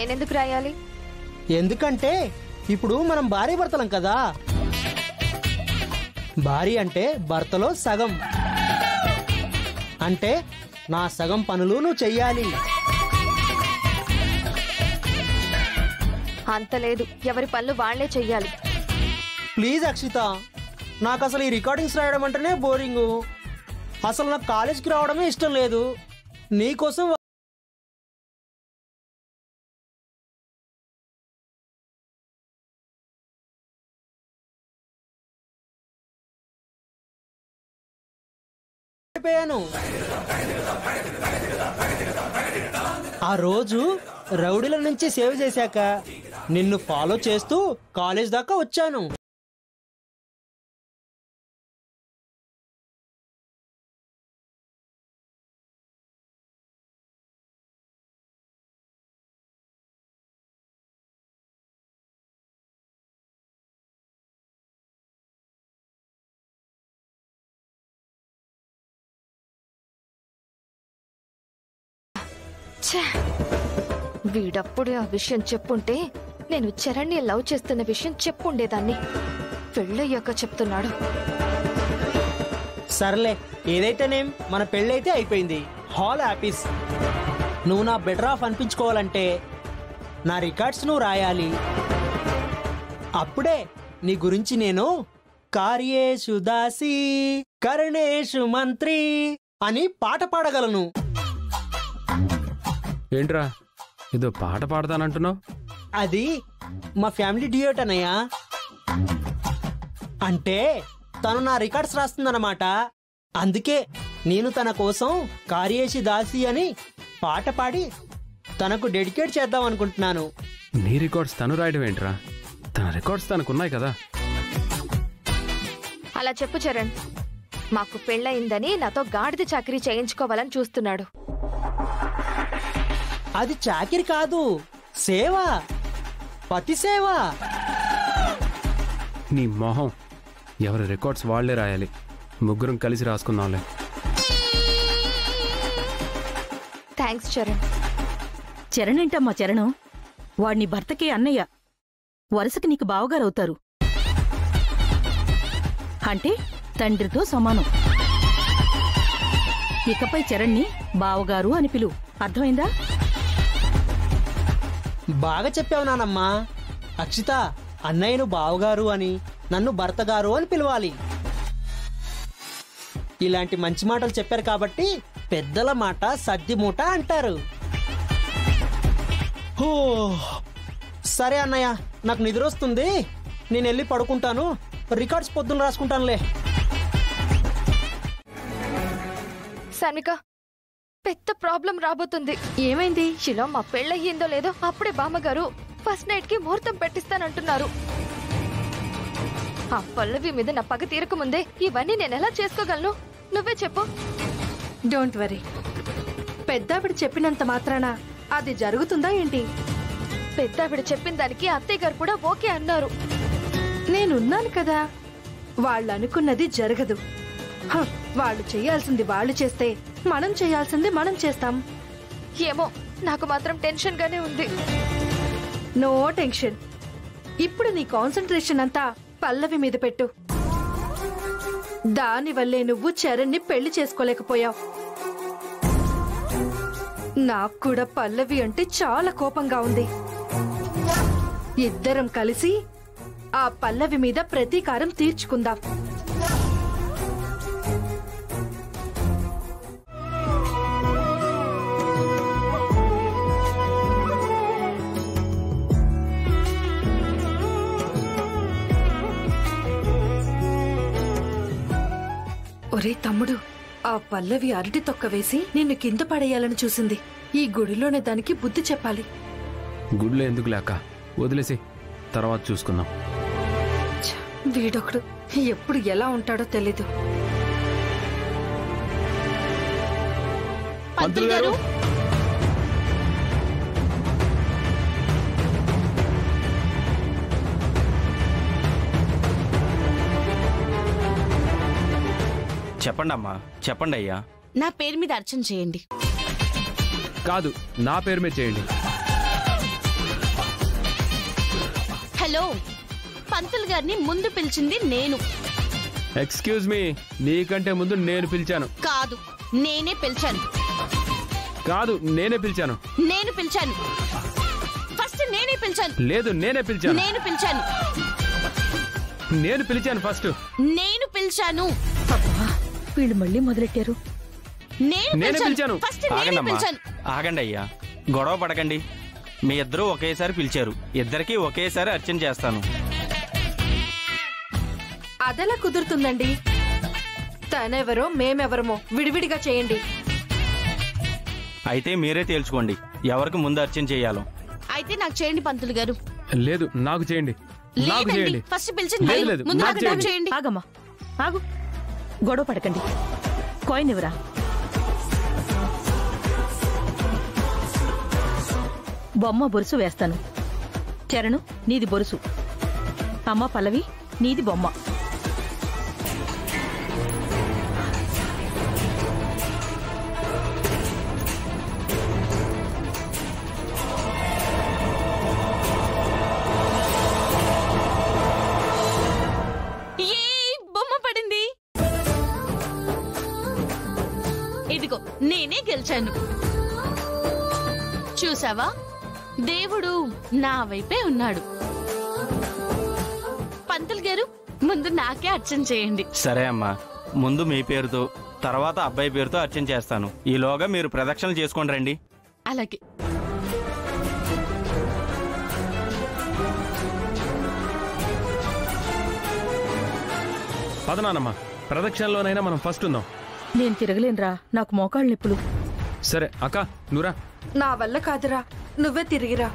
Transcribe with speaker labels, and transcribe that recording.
Speaker 1: నేనెందుకు రాయాలి?
Speaker 2: ఎందుకంటే ఇప్పుడు మనం భార్య భర్తలం కదా. భార్య అంటే భర్తలో సగం. అంటే నా సగం పనులు నువ్వు చెయ్యాలి.
Speaker 1: అంత లేదు, ఎవరి పనులు వాళ్లే చెయ్యాలి.
Speaker 2: ప్లీజ్ అక్షిత, నాకు అసలు ఈ రికార్డింగ్స్ రాయడం అంటేనే బోరింగు. అసలు నాకు కాలేజ్కి రావడమే ఇష్టం లేదు. నీకోసం ఆ రోజు రౌడీల నుంచి సేవ్ చేశాక నిన్ను ఫాలో చేస్తూ కాలేజ్ దాకా వచ్చాను.
Speaker 1: వీడప్పుడే ఆ విషయం చెప్పుంటే నేను చరణ్ని లవ్ చేస్తున్న విషయం చెప్పుండేదాన్ని. పెళ్ళయ్యాక చెప్తున్నాడు.
Speaker 2: సర్లే, ఏదైతేనేం మన పెళ్ళైతే అయిపోయింది. All happies. నువ్వు నా బెటర్ ఆఫ్ అనిపించుకోవాలంటే నా రికార్డ్స్ నువ్వు రాయాలి. అప్పుడే నీ గురించి నేను కార్యేషు దాసి కరణేషు మంత్రి అని పాట పాడగలను.
Speaker 3: ఏంట్రా ఏదో పాట పాడతానంటున్నావు?
Speaker 2: అది మా ఫ్యామిలీ డ్యూయట్ అన్నయ్య. అంటే తను నా రికార్డ్స్ రాస్తుందన్నమాట. అందుకే నేను తన కోసం కార్యేషి దాసి అని పాట పాడి తనకు డెడికేట్ చేద్దాం అనుకుంటున్నాను.
Speaker 3: నీ రికార్డ్స్ తను రాయడం ఏంట్రా? తన రికార్డ్స్ తనకున్నాయి కదా.
Speaker 1: అలా చెప్పు చరణ్. మాకు పెళ్ళయిందని నాతో గాడిద చాకరీ చేయించుకోవాలని చూస్తున్నాడు.
Speaker 2: అది చాకిరి కాదు, సేవ, పతి సేవ.
Speaker 3: నీ మొహం. ఎవరి రికార్డ్స్ వాళ్లే రాయాలి. ముగ్గురం కలిసి రాసుకుందాంలే.
Speaker 1: థ్యాంక్స్ చరణ్.
Speaker 4: చరణ్ ఏంటమ్మా చరణం? వాడిని భర్తకి అన్నయ్య, వరుసకి నీకు బావగారవుతారు. అంటే తండ్రితో సమానం. ఇకపై చరణ్ని బావగారు అని పిలువు, అర్థమైందా?
Speaker 2: బాగా చెప్పావు నానమ్మా. అక్షిత, అన్నయ్యను బావగారు అని, నన్ను భర్తగారు అని పిలవాలి. ఇలాంటి మంచి మాటలు చెప్పారు కాబట్టి పెద్దల మాట సద్ది మూట అంటారు. సరే అన్నయ్య, నాకు నిద్ర వస్తుంది. నేను వెళ్ళి పడుకుంటాను. రికార్డ్స్ పొద్దున్న రాసుకుంటానులే.
Speaker 1: సాన్విక, పెద్ద ప్రాబ్లం రాబోతుంది. ఏమైంది? ఇలా మా పెళ్ళయ్యిందో లేదో అప్పుడే బామ్మగారు ఫస్ట్ నైట్ కి ముహూర్తం పెట్టిస్తానంటున్నారు. ఆ పల్లవి మీద నా పగ తీరకముందే ఇవన్నీ నేను ఎలా చేసుకోగలను? నువ్వే చెప్పు.
Speaker 5: Don't worry. పెద్దావిడ చెప్పినంత మాత్రాన అది జరుగుతుందా ఏంటి?
Speaker 1: పెద్దావిడ చెప్పిన దానికి అత్తయ్య గారు కూడా ఓకే అన్నారు.
Speaker 5: నేనున్నాను కదా. వాళ్ళు అనుకున్నది జరగదు. వాళ్ళు చేయాల్సింది వాళ్ళు చేస్తే మనం చేయాల్సింది మనం చేస్తాం.
Speaker 1: ఏమో, నాకు మాత్రం టెన్షన్ గానే ఉంది.
Speaker 5: No tension. ఇప్పుడు నీ కాన్సంట్రేషన్ అంతా పల్లవి మీద పెట్టు. దానివల్లే నువ్వు చరణ్ని పెళ్లి చేసుకోలేకపోయావు. నాకు కూడా పల్లవి అంటే చాలా కోపంగా ఉంది. ఇద్దరం కలిసి ఆ పల్లవి మీద ప్రతీకారం తీర్చుకుందాం. ఒరే తమ్ముడు, ఆ పల్లవి అరటి తొక్క వేసి నిన్ను కింద పడేయాలని చూసింది. ఈ గుడిలోనే దానికి బుద్ధి చెప్పాలి.
Speaker 3: గుడిలో ఎందుకు లేక వదిలేసి తర్వాత చూసుకుందాం.
Speaker 5: వీడొకడు ఎప్పుడు ఎలా ఉంటాడో తెలీదు.
Speaker 3: పంతులు గారు,
Speaker 6: చెప్పండి అమ్మా, చెప్పండి అయ్యా.
Speaker 7: నా పేరు మీద అర్చన చేయండి.
Speaker 3: కాదు, నా పేరు మీద చేయండి.
Speaker 7: హలో, పంతులు గారిని ముందు పిలిచింది నేను.
Speaker 3: ఎక్స్క్యూజ్ మీ, నీకంటే ముందు నేను పిలిచాను.
Speaker 7: కాదు, నేనే పిలిచాను.
Speaker 3: కాదు, నేనే పిలిచాను.
Speaker 7: నేను పిలిచాను. ఫస్ట్ నేనే పిలిచాను.
Speaker 3: లేదు, నేనే పిలిచాను.
Speaker 7: నేను పిలిచాను.
Speaker 3: నేను పిలిచాను ఫస్ట్.
Speaker 7: నేను పిలిచాను.
Speaker 4: అబ్బా, వీళ్ళు మళ్ళీ మొదలెట్టారు.
Speaker 3: నేనే పిలిచాను.
Speaker 7: ఫస్ట్ నేనే
Speaker 6: ఆగండమ్మా,
Speaker 7: పిలిచాను.
Speaker 6: ఆగండి అయ్యా, గొడవ పడకండి. మీ ఇద్దరూ ఒకేసారి పిలిచారు, ఇద్దరికి ఒకేసారి అర్చన చేస్తాను.
Speaker 5: అదెలా కుదురుతుందండి? తనెవరో మేమెవరమో విడివిడిగా చేయండి.
Speaker 6: అయితే మీరే తేల్చుకోండి ఎవరికి ముందు అర్చన చేయాలో.
Speaker 7: అయితే నాకు చేయండి పంతులు గారు.
Speaker 3: లేదు, నాకు చేయండి. నాకు
Speaker 7: లేదండి,
Speaker 3: చేయండి.
Speaker 7: ఫస్ట్ పిలిచింది
Speaker 3: లేదు,
Speaker 7: నేను.
Speaker 3: లేదు,
Speaker 7: ముందు
Speaker 3: నాకు
Speaker 7: నాకు చేయండి.
Speaker 4: ఆగమ్మా, ఆగు. గొడవ పడకండి. కాయిన్ ఇవ్వరా. బొమ్మ బొరుసు వేస్తాను. చరణు, నీది బొరుసు. అమ్మ పల్లవి, నీది బొమ్మ.
Speaker 7: బొమ్మ పడింది. ఇదిగో, నేనే గెలిచాను. చూసావా, దేవుడు నా వైపే ఉన్నాడు. పంతులు గారు, ముందు నాకే అర్చన చేయండి.
Speaker 6: సరే అమ్మా, ముందు మీ పేరుతో, తర్వాత అబ్బాయి పేరుతో అర్చన చేస్తాను. ఈలోగా మీరు ప్రదక్షిణలు చేసుకోండి రండి.
Speaker 7: అలాగే.
Speaker 3: పదనానమ్మా, ప్రదక్షిణలోనైనా మనం ఫస్ట్ ఉందాం.
Speaker 4: నేను తిరగలేనురా, నాకు మోకాళ్ళ నొప్పులు.
Speaker 3: సరే అక్క, నువ్వురా.
Speaker 5: నా వల్ల కాదురా, నువ్వే తిరిగిరా.